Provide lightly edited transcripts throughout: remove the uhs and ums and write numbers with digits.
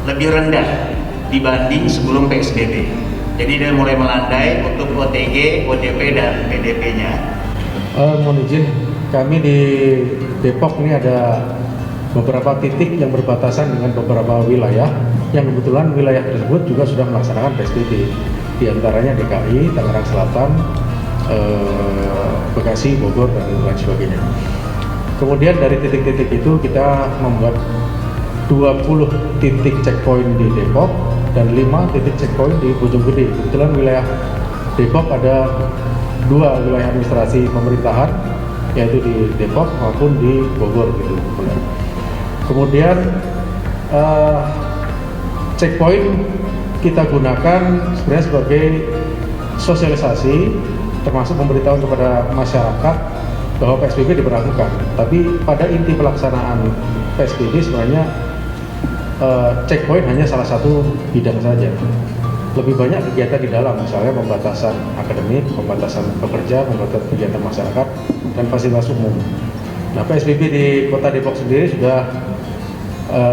lebih rendah dibanding sebelum PSBB. Jadi dia mulai melandai untuk OTG, ODP, dan PDP-nya. Mohon izin, kami di Depok ini ada beberapa titik yang berbatasan dengan beberapa wilayah yang kebetulan wilayah tersebut juga sudah melaksanakan PSBB. Di antaranya DKI, Tangerang Selatan, Bekasi, Bogor, dan lain sebagainya. Kemudian dari titik-titik itu kita membuat 20 titik checkpoint di Depok dan 5 titik checkpoint di Bojonggede. Kebetulan wilayah Depok ada 2 wilayah administrasi pemerintahan, yaitu di Depok maupun di Bogor gitu. Kemudian checkpoint kita gunakan sebenarnya sebagai sosialisasi, termasuk memberitahu kepada masyarakat bahwa PSBB diberlakukan. Tapi pada inti pelaksanaan PSBB sebenarnya checkpoint hanya salah satu bidang saja. Lebih banyak kegiatan di dalam, misalnya pembatasan akademik, pembatasan pekerja, pembatasan kegiatan masyarakat, dan fasilitas umum. Nah, PSBB di Kota Depok sendiri sudah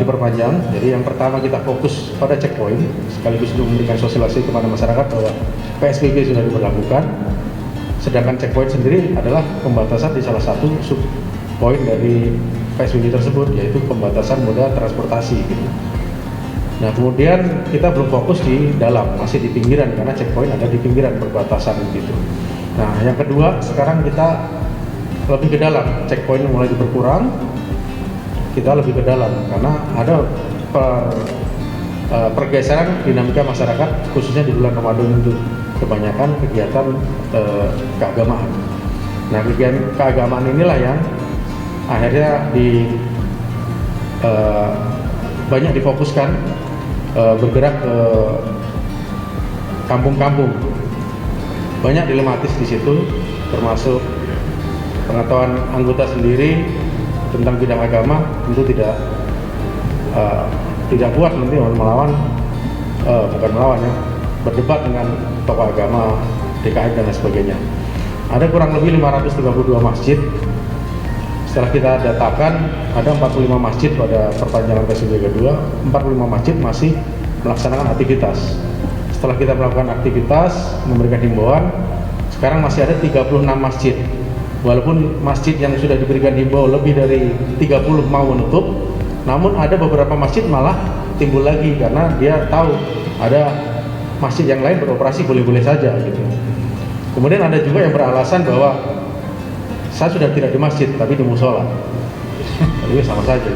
diperpanjang. Jadi yang pertama kita fokus pada checkpoint, sekaligus untuk memberikan sosialisasi kepada masyarakat bahwa PSBB sudah diberlakukan. Sedangkan checkpoint sendiri adalah pembatasan di salah satu sub poin dari PSBB tersebut, yaitu pembatasan moda transportasi gitu. Nah, kemudian kita belum fokus di dalam, masih di pinggiran, karena checkpoint ada di pinggiran perbatasan gitu. Nah, yang kedua, sekarang kita lebih ke dalam, checkpoint mulai berkurang, kita lebih ke dalam karena ada pergeseran dinamika masyarakat, khususnya di bulan Ramadan itu kebanyakan kegiatan keagamaan. Nah, kegiatan keagamaan inilah yang akhirnya banyak difokuskan, bergerak ke kampung-kampung. Banyak dilematis di situ, termasuk pengetahuan anggota sendiri tentang bidang agama tentu tidak kuat nanti melawan, bukan melawan ya, berdebat dengan tokoh agama, DKI dan lain sebagainya. Ada kurang lebih 532 masjid. Setelah kita datakan, ada 45 masjid pada perpanjangan PSBB kedua, 45 masjid masih melaksanakan aktivitas. Setelah kita melakukan aktivitas, memberikan himbauan, sekarang masih ada 36 masjid. Walaupun masjid yang sudah diberikan himbau lebih dari 30 mau menutup, namun ada beberapa masjid malah timbul lagi karena dia tahu ada masjid yang lain beroperasi boleh-boleh saja gitu. Kemudian ada juga yang beralasan bahwa saya sudah tidak di masjid tapi di musola, jadi sama saja.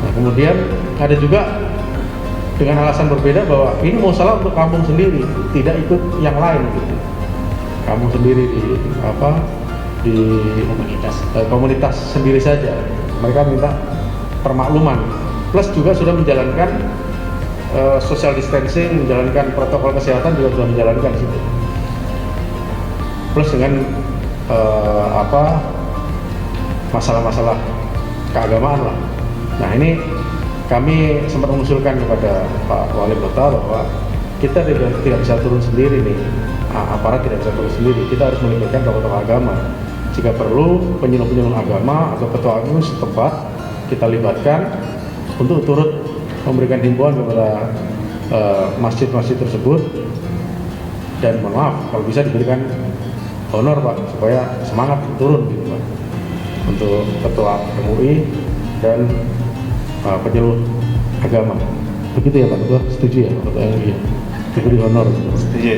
Nah, kemudian ada juga dengan alasan berbeda bahwa ini musola untuk kampung sendiri, tidak ikut yang lain gitu. Kampung sendiri di komunitas sendiri saja. Mereka minta permakluman. Plus juga sudah menjalankan social distancing, menjalankan protokol kesehatan juga sudah menjalankan di situ. Plus dengan masalah-masalah keagamaan lah. Nah, ini kami sempat mengusulkan kepada Pak Wali Kota bahwa kita tidak bisa turun sendiri nih, aparat tidak bisa turun sendiri. Kita harus melibatkan tokoh-tokoh agama. Jika perlu, penyuluh-penyuluh agama atau ketua agama setempat kita libatkan untuk turut memberikan himbauan kepada masjid-masjid tersebut, dan mohon maaf kalau bisa diberikan honor Pak, supaya semangat turun gitu Pak, untuk ketua MUI dan penyuluh agama. Begitu ya Pak Ketua, setuju ya Pak Ketua MUI? Diberi honor. Setuju.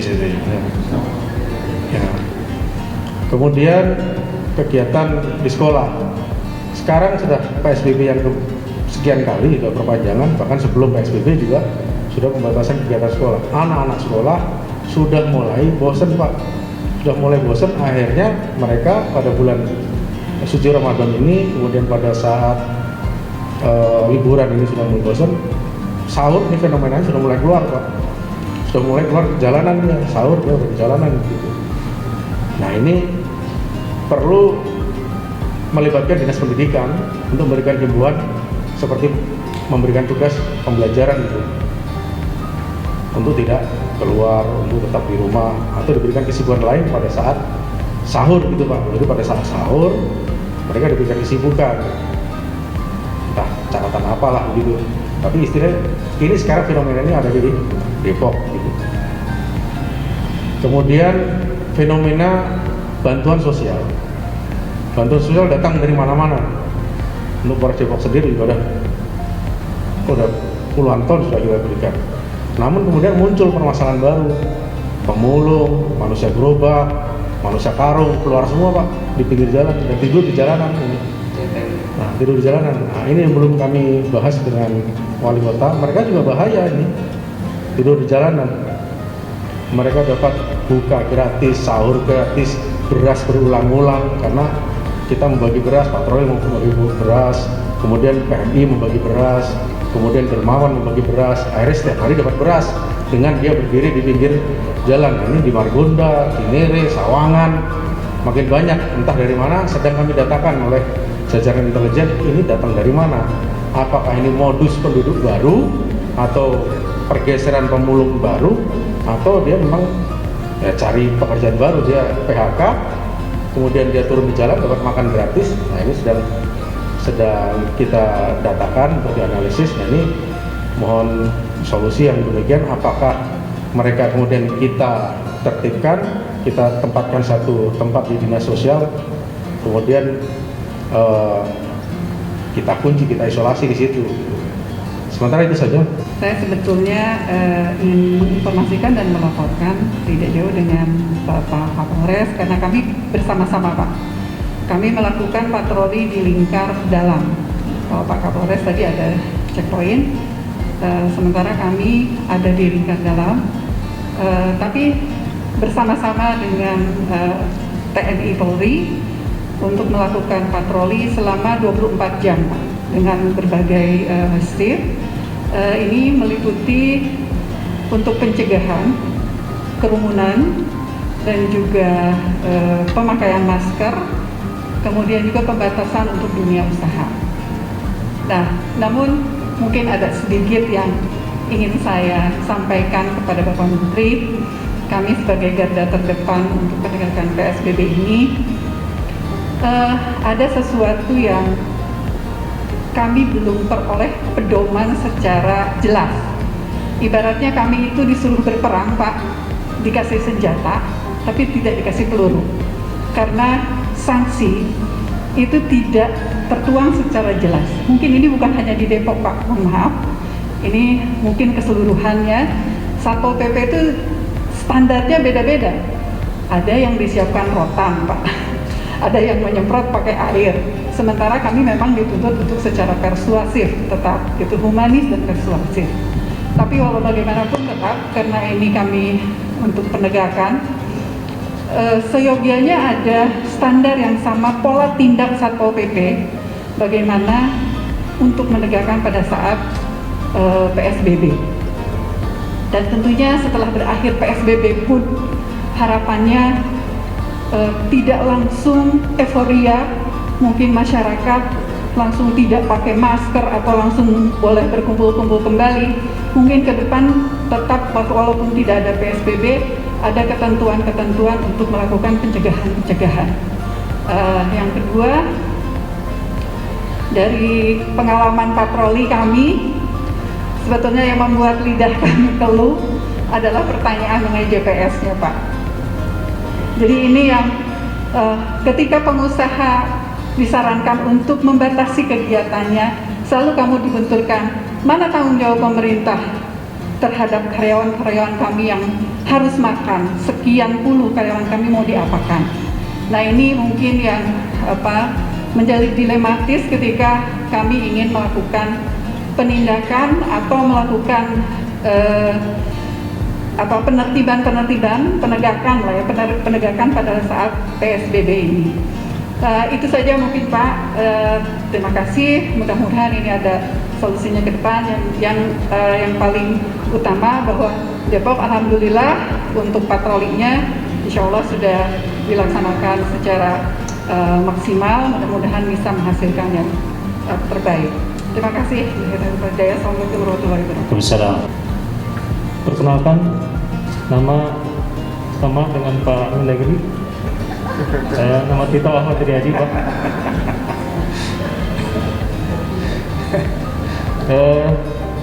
Ya. Kemudian kegiatan di sekolah. Sekarang sudah PSBB yang sekian kali sudah perpanjangan, bahkan sebelum PSBB juga sudah pembatasan kegiatan sekolah. Anak-anak sekolah sudah mulai bosan Pak, sudah mulai bosan. Akhirnya mereka pada bulan suci Ramadan ini, kemudian pada saat liburan ini sudah mulai bosan. Sahur ini fenomenanya sudah mulai keluar Pak, sudah mulai keluar ke jalanan ya, sahur dia ke jalanan gitu. Nah, ini perlu melibatkan dinas pendidikan untuk memberikan himbauan seperti memberikan tugas pembelajaran gitu, untuk tidak keluar, untuk tetap di rumah, atau diberikan kesibukan lain pada saat sahur gitu Pak. Jadi pada saat sahur mereka diberikan kesibukan, entah catatan apalah begitu. Tapi istilahnya ini sekarang fenomena ini ada di Depok gitu. Kemudian fenomena bantuan sosial. Bantuan sosial datang dari mana-mana. Untuk Polres Depok sendiri juga udah puluhan ton sudah kita berikan. Namun kemudian muncul permasalahan baru, pemulung, manusia gerobak, manusia karung, keluar semua Pak di pinggir jalan dan tidur di jalanan ini. Nah, tidur di jalanan. Nah, ini yang belum kami bahas dengan wali kota. Mereka juga bahaya ini, tidur di jalanan. Mereka dapat buka gratis, sahur gratis, beras berulang-ulang karena kita membagi beras, patroli membagi beras, kemudian PMI membagi beras, kemudian dermawan membagi beras. Akhirnya setiap hari dapat beras dengan dia berdiri di pinggir jalan. Nah, ini di Margonda, Cinere, Sawangan, makin banyak. Entah dari mana, sedang kami datakan oleh jajaran intelijen. Ini datang dari mana? Apakah ini modus penduduk baru atau pergeseran pemulung baru, atau dia memang ya, cari pekerjaan baru, dia PHK, kemudian dia turun di jalan dapat makan gratis. Nah, ini sedang kita datakan untuk dianalisis. Nah, ini mohon solusi yang demikian. Apakah mereka kemudian kita tertibkan, kita tempatkan satu tempat di dinas sosial, kemudian kita kunci, kita isolasi di situ. Sementara itu saja. Saya sebetulnya ingin menginformasikan dan melaporkan tidak jauh dengan Bapak Kapolres karena kami bersama-sama Pak. Kami melakukan patroli di lingkar dalam. Kalau Pak Kapolres tadi ada checkpoint, sementara kami ada di lingkar dalam, tapi bersama-sama dengan TNI Polri untuk melakukan patroli selama 24 jam Pak, dengan berbagai shift. Ini meliputi untuk pencegahan kerumunan dan juga pemakaian masker, kemudian juga pembatasan untuk dunia usaha. Nah, namun mungkin ada sedikit yang ingin saya sampaikan kepada Bapak Menteri. Kami sebagai garda terdepan untuk penegakan PSBB ini, ada sesuatu yang kami belum peroleh pedoman secara jelas. Ibaratnya kami itu disuruh berperang Pak, dikasih senjata, tapi tidak dikasih peluru. Karena sanksi itu tidak tertuang secara jelas. Mungkin ini bukan hanya di Depok Pak, mohon maaf. Ini mungkin keseluruhannya. Satpol PP itu standarnya beda-beda. Ada yang disiapkan rotan Pak, ada yang menyemprot pakai air. Sementara kami memang dituntut untuk secara persuasif, tetap itu humanis dan persuasif. Tapi walau bagaimanapun tetap, karena ini kami untuk penegakan, seyogianya ada standar yang sama, pola tindak Satpol PP bagaimana untuk menegakkan pada saat PSBB. Dan tentunya setelah berakhir PSBB pun harapannya tidak langsung euforia, mungkin masyarakat langsung tidak pakai masker atau langsung boleh berkumpul-kumpul kembali. Mungkin ke depan tetap walaupun tidak ada PSBB, ada ketentuan-ketentuan untuk melakukan pencegahan. Yang kedua, dari pengalaman patroli kami, sebetulnya yang membuat lidah kami keluh adalah pertanyaan mengenai GPS-nya Pak. Jadi ini yang ketika pengusaha disarankan untuk membatasi kegiatannya, selalu kamu dibenturkan, mana tanggung jawab pemerintah terhadap karyawan-karyawan kami yang harus makan, sekian puluh karyawan kami mau diapakan. Nah, ini mungkin yang menjadi dilematis ketika kami ingin melakukan penindakan atau melakukan penegakan pada saat PSBB ini. Itu saja mungkin Pak. Terima kasih. Mudah-mudahan ini ada solusinya ke depan. Yang paling utama bahwa Depok alhamdulillah untuk patrolinya insya Allah sudah dilaksanakan secara maksimal. Mudah-mudahan bisa menghasilkan yang terbaik. Terima kasih. Assalamualaikum warahmatullahi wabarakatuh. Waalaikumsalam. Perkenalkan, nama sama dengan Pak Mendagri. Saya nama Tito Ahmad Riyadi Pak.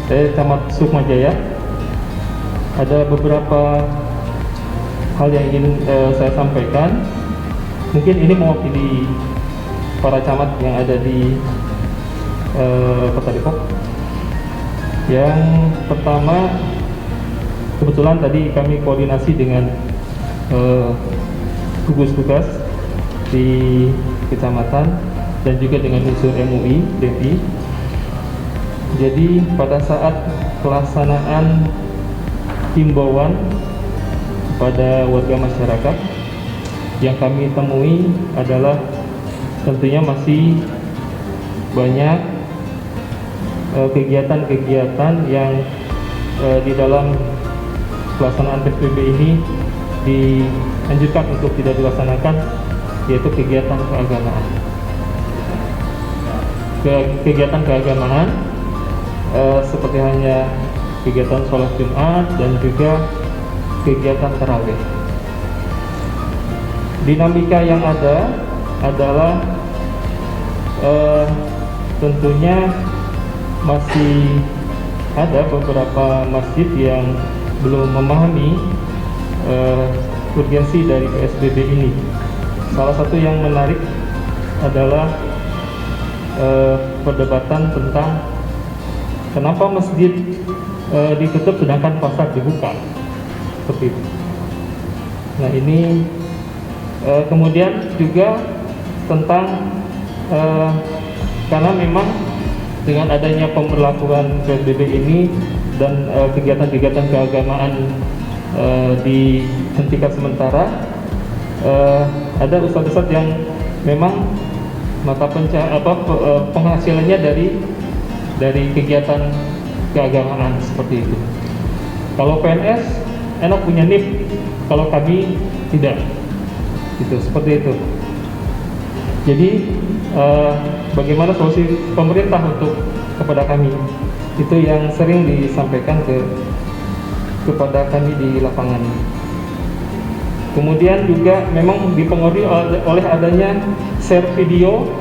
Camat Sukmajaya. Ada beberapa hal yang ingin saya sampaikan. Mungkin ini mewakili para camat yang ada di Kota Depok. Yang pertama, kebetulan tadi kami koordinasi dengan gugus tugas di kecamatan dan juga dengan unsur MUI, DPI. Jadi pada saat pelaksanaan himbauan kepada warga masyarakat, yang kami temui adalah tentunya masih banyak kegiatan-kegiatan yang di dalam pelaksanaan PSBB ini dianjurkan untuk tidak dilaksanakan, yaitu kegiatan keagamaan. Kegiatan keagamaan seperti hanya kegiatan sholat Jumat dan juga kegiatan tarawih. Dinamika yang ada adalah tentunya masih ada beberapa masjid yang belum memahami urgensi dari PSBB ini. Salah satu yang menarik adalah perdebatan tentang kenapa masjid ditutup sedangkan pasar dibuka, seperti itu. Nah ini kemudian juga tentang karena memang dengan adanya pemberlakuan PSBB ini dan kegiatan-kegiatan keagamaan dihentikan sementara, ada ustadz-ustadz yang memang mata penghasilannya dari kegiatan keagamaan seperti itu. Kalau PNS enak punya NIP, kalau kami tidak, gitu, seperti itu. Jadi bagaimana solusi pemerintah kepada kami, itu yang sering disampaikan kepada kami di lapangan. Kemudian juga memang dipengaruhi oleh adanya share video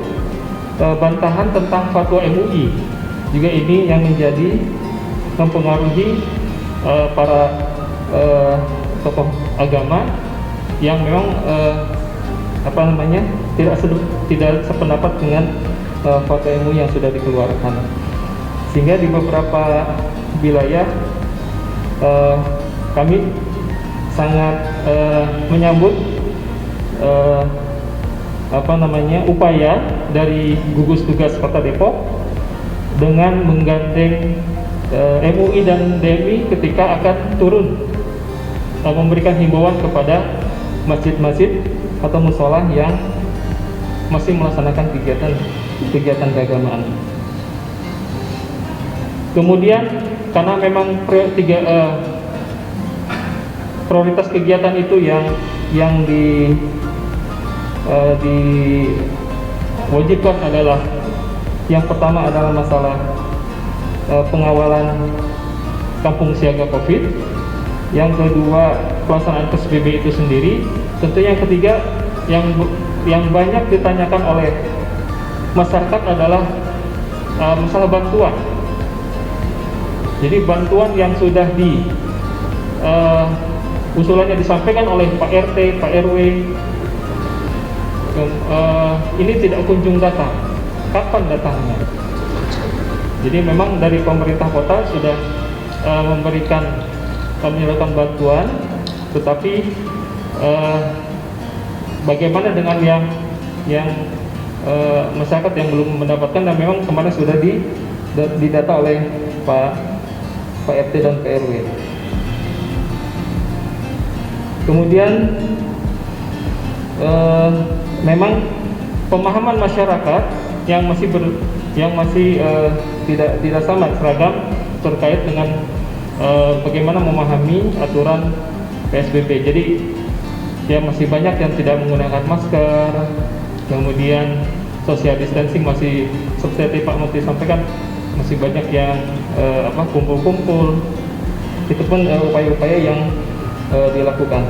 bantahan tentang fatwa MUI. Juga ini yang mempengaruhi para tokoh agama yang memang tidak sependapat dengan fatwa MUI yang sudah dikeluarkan. Sehingga di beberapa wilayah kami sangat menyambut upaya dari gugus tugas Kota Depok dengan menggandeng MUI dan DMI ketika akan turun memberikan himbauan kepada masjid-masjid atau mushola yang masih melaksanakan kegiatan keagamaan. Kemudian karena memang prioritas kegiatan itu yang diwajibkan adalah, yang pertama adalah masalah pengawalan kampung siaga COVID, yang kedua pelaksanaan PSBB itu sendiri, tentu yang ketiga yang banyak ditanyakan oleh masyarakat adalah masalah bantuan. Jadi bantuan yang sudah usulannya disampaikan oleh Pak RT, Pak RW, ini tidak kunjung datang. Kapan datangnya? Jadi memang dari pemerintah kota sudah menyalurkan bantuan, tetapi bagaimana dengan yang masyarakat yang belum mendapatkan, dan memang kemarin sudah didata oleh Pak RT dan Pak RW. Kemudian memang pemahaman masyarakat yang masih tidak sama seragam terkait dengan bagaimana memahami aturan PSBB. Jadi ya masih banyak yang tidak menggunakan masker, kemudian social distancing masih seperti Pak Menteri sampaikan, masih banyak yang kumpul-kumpul. Itu pun upaya-upaya yang dilakukan.